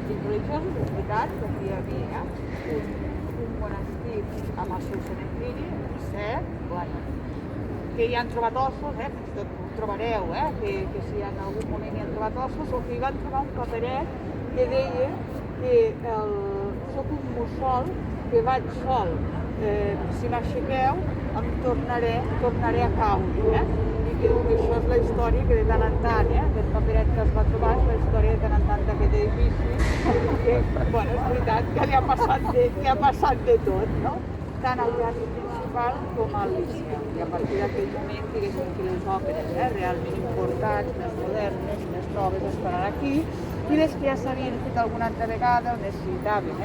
antics religiosos, és veritat que aquí hi havia un monestir amb el seu cementiri, cert, bueno, que hi han trobat ossos, fins i tot ho trobareu, que si en algun moment hi han trobat ossos, o que hi van trobar un paperet que deia que soc un mussol, que vaig sol, si m'aixequeu em tornaré a caure, i que això és la història que de tant en tant, aquest paperet que es va trobar és la història de tant en tant d'aquest edifici, que, bueno, és veritat que li ha passat de tot, no? Tant al teatre principal com al liceu. I a partir d'aquell moment, diguéssim que les òperes realment importants, més modernes, més noves, estaran aquí, i les que ja s'havien fet alguna altra vegada o necessitaven,